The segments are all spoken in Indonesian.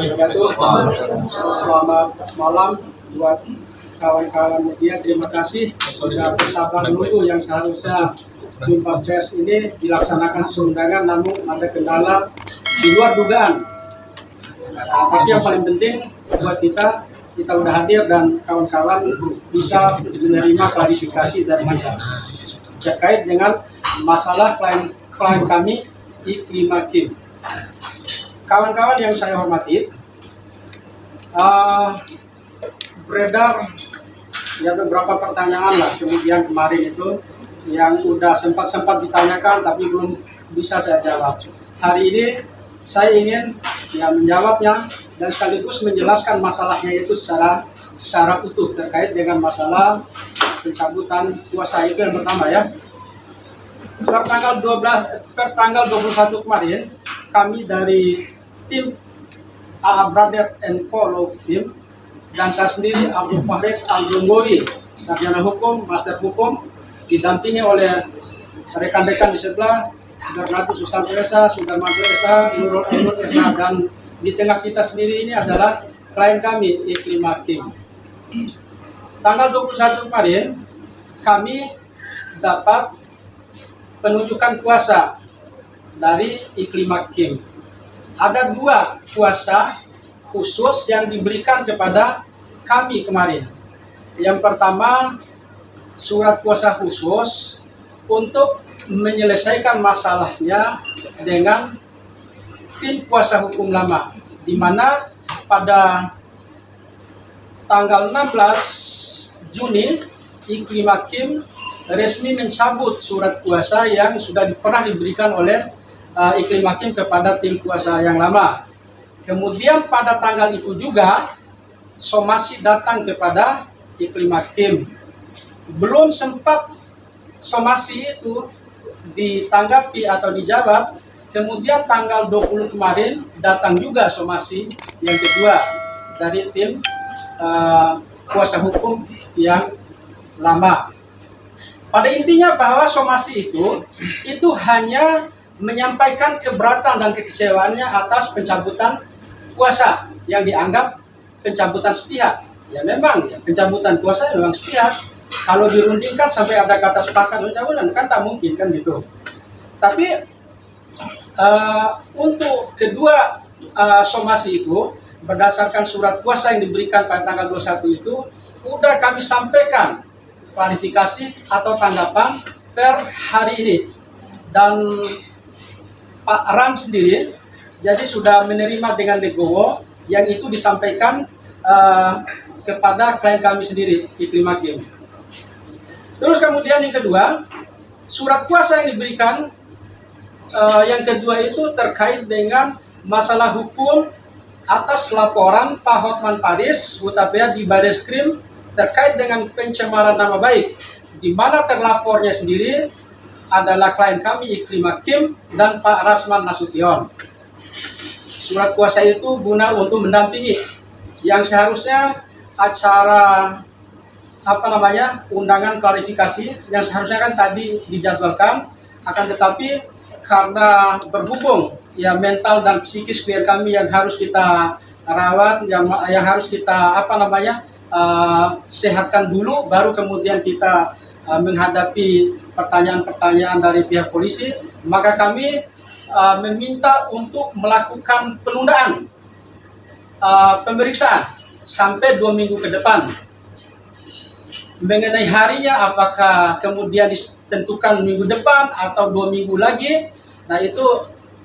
wabarakatuh. Selamat malam buat kawan-kawan media. Terima kasih sudah bersabar menunggu yang seharusnya jumpa pers ini dilaksanakan seundangan, namun ada kendala di luar dugaan. Tapi yang paling penting buat kita udah hadir dan kawan-kawan bisa menerima klarifikasi dari kita terkait dengan masalah klien kami Iklimakim. Kawan-kawan yang saya hormati, beredar ya beberapa pertanyaan lah kemudian kemarin itu yang udah sempat ditanyakan tapi belum bisa saya jawab. Hari ini saya ingin menjawabnya dan sekaligus menjelaskan masalahnya itu secara utuh terkait dengan masalah pencabutan kuasa itu yang pertama ya. Per tanggal 21 kemarin kami dari tim AA Brother and Co Law Firm dan saya sendiri Abdul Faris Al-Jumbowi, sarjana hukum, master hukum, didampingi oleh rekan-rekan di sebelah Bernardo Susanto Esa, Sudarmanto Esa, Nurul Ainur Esa, dan di tengah kita sendiri ini adalah klien kami Iklimakim. Tanggal 21 kemarin kami dapat penunjukan kuasa dari Iklimakim. Ada 2 kuasa khusus yang diberikan kepada kami kemarin. Yang pertama, surat kuasa khusus untuk menyelesaikan masalahnya dengan tim kuasa hukum lama, di mana pada tanggal 16 Juni Iklimakim resmi mencabut surat kuasa yang sudah pernah diberikan oleh Iklimakim kepada tim kuasa yang lama. Kemudian pada tanggal itu juga somasi datang kepada Iklimakim. Belum sempat somasi itu ditanggapi atau dijawab, kemudian tanggal 20 kemarin datang juga somasi yang kedua dari tim kuasa hukum yang lama. Pada intinya bahwa somasi itu hanya menyampaikan keberatan dan kekecewaannya atas pencabutan kuasa yang dianggap pencabutan sepihak. Ya memang ya, pencabutan kuasa memang sepihak. Kalau dirundingkan sampai ada kata sepakat pencabutan kan tak mungkin kan gitu. Tapi untuk kedua somasi itu berdasarkan surat kuasa yang diberikan pada tanggal 21 itu udah kami sampaikan klarifikasi atau tanggapan per hari ini. Dan Pak Ram sendiri jadi sudah menerima dengan legowo yang itu disampaikan kepada klien kami sendiri Iklimakim. Terus kemudian yang kedua, surat kuasa yang diberikan yang kedua itu terkait dengan masalah hukum atas laporan Pak Hotman Paris Hutapea di Bareskrim terkait dengan pencemaran nama baik, di mana terlapornya sendiri adalah klien kami Iklimakim dan Pak Rasman Nasution. Surat kuasa itu guna untuk mendampingi yang seharusnya acara undangan klarifikasi yang seharusnya kan tadi dijadwalkan, akan tetapi karena berhubung ya mental dan psikis klien kami yang harus kita rawat, yang harus kita sehatkan dulu, baru kemudian kita menghadapi pertanyaan-pertanyaan dari pihak polisi, maka kami meminta untuk melakukan penundaan pemeriksaan sampai 2 minggu ke depan. Mengenai harinya apakah kemudian ditentukan minggu depan atau 2 minggu lagi, nah itu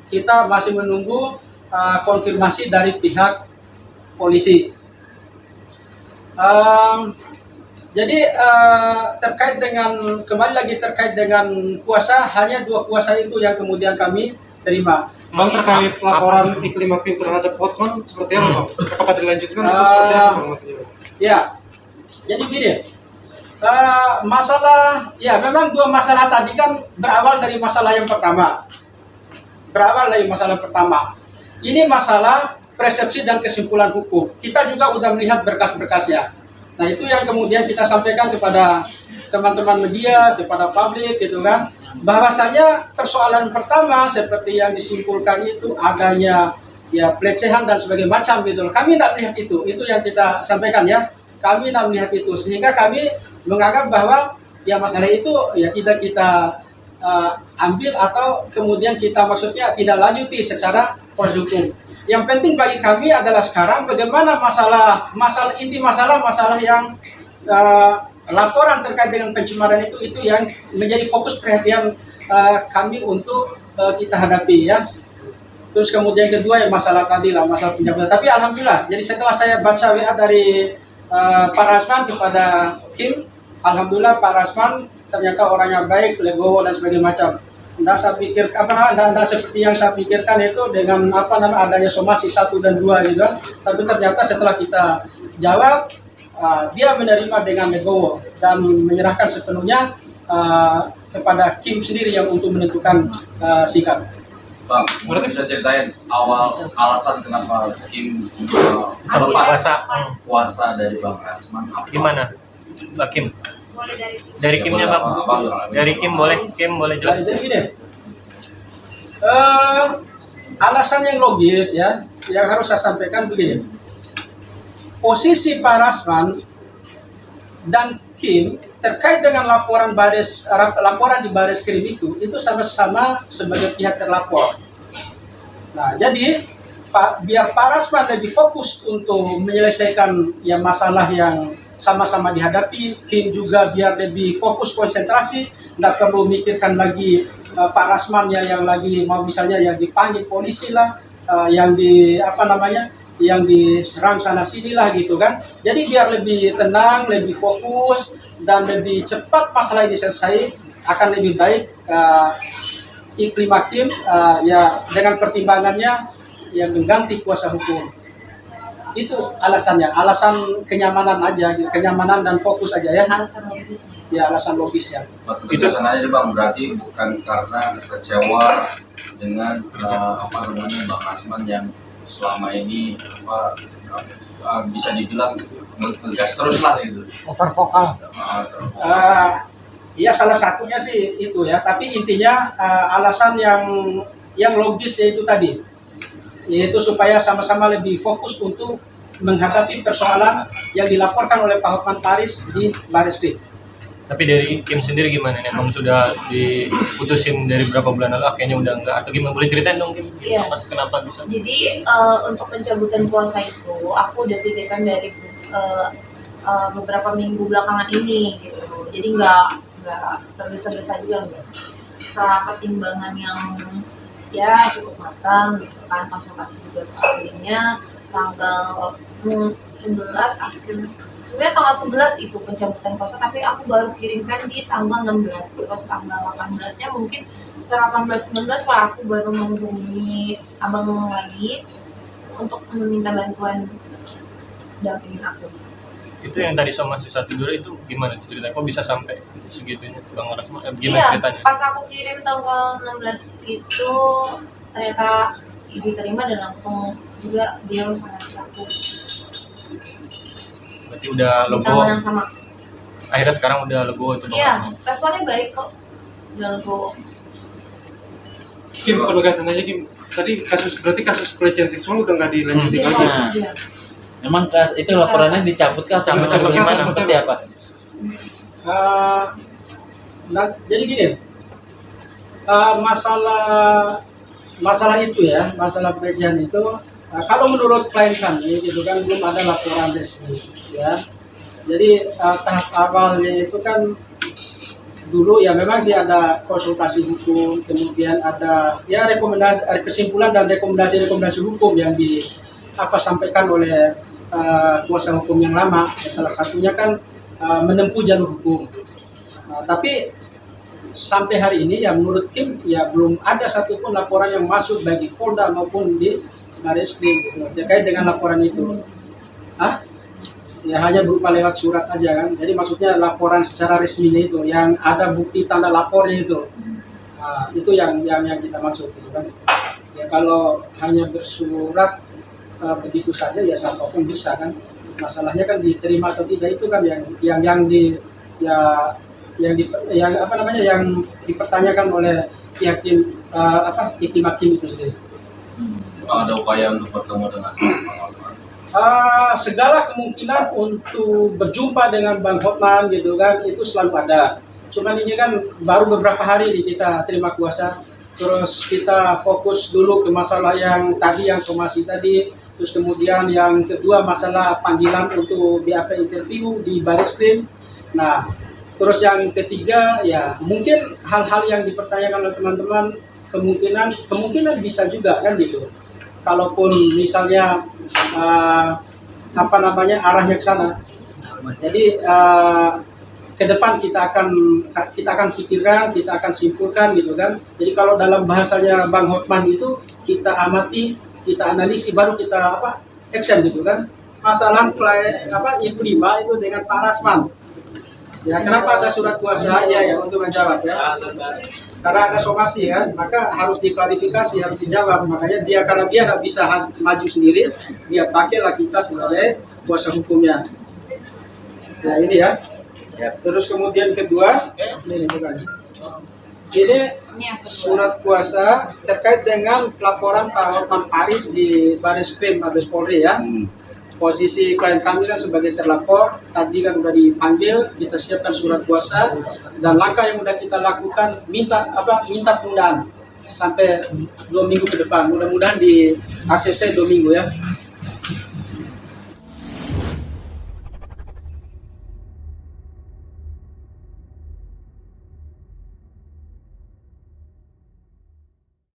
kita masih menunggu konfirmasi dari pihak polisi. Jadi terkait dengan kuasa, hanya 2 kuasa itu yang kemudian kami terima. Bang, terkait laporan Iklimakim terhadap Hotman seperti apa, Bang? Apakah dilanjutkan atau seperti apa, Bang? Ya, jadi gini, masalah, ya memang 2 masalah tadi kan berawal dari masalah yang pertama. Ini masalah persepsi dan kesimpulan hukum. Kita juga sudah melihat berkas-berkasnya. Nah itu yang kemudian kita sampaikan kepada teman-teman media, kepada publik gitu kan, bahwasanya persoalan pertama seperti yang disimpulkan itu adanya ya pelecehan dan sebagainya macam gitu loh. Kami tidak melihat itu yang kita sampaikan ya. Kami tidak melihat itu, sehingga kami menganggap bahwa ya masalah itu ya tidak kita ambil atau kemudian kita maksudnya tidak lanjuti secara proses hukum. Yang penting bagi kami adalah sekarang bagaimana masalah yang laporan terkait dengan pencemaran itu yang menjadi fokus perhatian kami untuk kita hadapi ya. Terus kemudian kedua ya masalah tadi lah, masalah penjabatan. Tapi alhamdulillah, jadi setelah saya baca WA dari Pak Rasman kepada Kim, alhamdulillah Pak Rasman ternyata orangnya baik, legowo dan sebagainya macam. Tidak saya pikir tidak seperti yang saya pikirkan itu dengan adanya somasi 1 dan 2 gitu kan. Tapi ternyata setelah kita jawab, dia menerima dengan legowo dan menyerahkan sepenuhnya kepada Kim sendiri yang untuk menentukan sikap. Bang, berarti bisa ceritain awal alasan kenapa Kim melepas kuasa dari Bang Rasman? Gimana, Mbak Kim? Dari Kimnya Bang. Dari Kim boleh jelas. Jadi gini, alasan yang logis ya, yang harus saya sampaikan begini. Posisi Pak Rasman dan Kim terkait dengan laporan di Baris Krim itu sama-sama sebagai pihak terlapor. Nah, jadi biar Pak Rasman lebih fokus untuk menyelesaikan ya masalah yang sama-sama dihadapi, Kim juga biar lebih fokus konsentrasi, tidak perlu mikirkan lagi Pak Rasman yang lagi mau misalnya yang dipanggil polisi lah, yang yang diserang sana sini lah gitu kan. Jadi biar lebih tenang, lebih fokus dan lebih cepat masalah ini selesai, akan lebih baik iklim hakim ya dengan pertimbangannya yang mengganti kuasa hukum. Itu alasannya, alasan kenyamanan aja, kenyamanan dan fokus aja ya. Alasan logisnya. Ya alasan logisnya. Itu aja Bang, berarti bukan karena kecewa dengan Bang Rasman yang selama ini bisa dibilang ngegas terus lah gitu. Over vokal. Ya salah satunya sih itu ya, tapi intinya alasan yang logis yaitu tadi, yaitu supaya sama-sama lebih fokus untuk menghadapi persoalan yang dilaporkan oleh Pak Hotman Paris di Baris Krim. Tapi dari Kim sendiri gimana nih? Emang sudah diputusin dari berapa bulan lalu? Kayaknya udah enggak. Atau gimana? Boleh ceritain dong Kim? Iya. Kenapa bisa? Jadi untuk pencabutan kuasa itu aku udah pikirkan dari beberapa minggu belakangan ini gitu. Jadi nggak tergesa-gesa juga enggak. Setelah pertimbangan yang ya cukup matang gitu kan, konsultasi juga ke ahlinya, tanggal 11 April. Sebenarnya tanggal 11 itu pencabutan kuasa, tapi aku baru kirimkan di tanggal 16. Terus tanggal 18-nya mungkin setelah 18-19 lah aku baru menghubungi abang lagi untuk meminta bantuan dampingin aku. Itu yang tadi somasi 1 2 itu gimana ceritanya? Kok bisa sampai segitunya Bang Rasman? Gimana ceritanya? Pas aku kirim tanggal 16 itu ternyata diterima dan langsung juga dia sangat aku. Berarti udah logo. Yang sama. Akhirnya sekarang udah logo itu. Iya, responnya baik kok. Udah logo. Kim, penegasan aja Kim. Tadi berarti kasus pelecehan seksual udah nggak dilanjutin Iya, lagi. iya. Emang itu laporannya dicabut kah? Cabut gimana? Seperti apa? Jadi gini, masalah itu ya, masalah pelecehan itu, kalau menurut klien kami itu kan belum ada laporan resmi ya. Jadi tahap awalnya itu kan dulu ya memang sih ada konsultasi hukum, kemudian ada ya rekomendasi, kesimpulan dan rekomendasi hukum yang sampaikan oleh kuasa hukum yang lama. Salah satunya kan menempuh jalur hukum. Tapi sampai hari ini ya menurut Kim ya belum ada satupun laporan yang masuk bagi Polda maupun di Baris Krim gitu, terkait dengan laporan itu. Ya hanya berupa lewat surat aja kan. Jadi maksudnya laporan secara resminya itu yang ada bukti tanda lapornya itu. Itu yang kita maksud gitu kan. Ya kalau hanya bersurat begitu saja ya siapapun bisa kan. Masalahnya kan diterima atau tidak itu kan yang dipertanyakan oleh pihak tim iklim hakim itu sendiri. ada upaya untuk bertemu dengan Bang Hotman? Segala kemungkinan untuk berjumpa dengan Bang Hotman gitu kan itu selalu ada. Cuman ini kan baru beberapa hari nih kita terima kuasa, terus kita fokus dulu ke masalah yang tadi, yang somasi tadi, terus kemudian yang kedua masalah panggilan untuk BAP interview di Barreskrim. Nah, terus yang ketiga ya mungkin hal-hal yang dipertanyakan oleh teman-teman kemungkinan bisa juga kan gitu. Kalaupun misalnya arahnya ke sana. Jadi ke depan kita akan pikirkan, kita akan simpulkan gitu kan. Jadi kalau dalam bahasanya Bang Hotman itu kita amati, kita analisis, baru kita action gitu kan. Masalah Ibu Lima itu dengan Pak Rasman. Ya, kenapa ada surat kuasa? Ya untuk menjawab ya. Karena ada somasi kan, maka harus diklarifikasi, harus dijawab. Makanya karena dia tidak bisa maju sendiri, dia pakailah kita sebagai kuasa hukumnya. Nah ini ya. Terus kemudian kedua, ini surat kuasa terkait dengan pelaporan Pak Hotman Paris di Barreskrim Mabes Polri ya. Posisi klien kami kan sebagai terlapor, tadi kan udah dipanggil, kita siapkan surat kuasa, dan langkah yang udah kita lakukan minta penundaan sampai 2 minggu ke depan. Mudah-mudahan di ACC 2 minggu ya.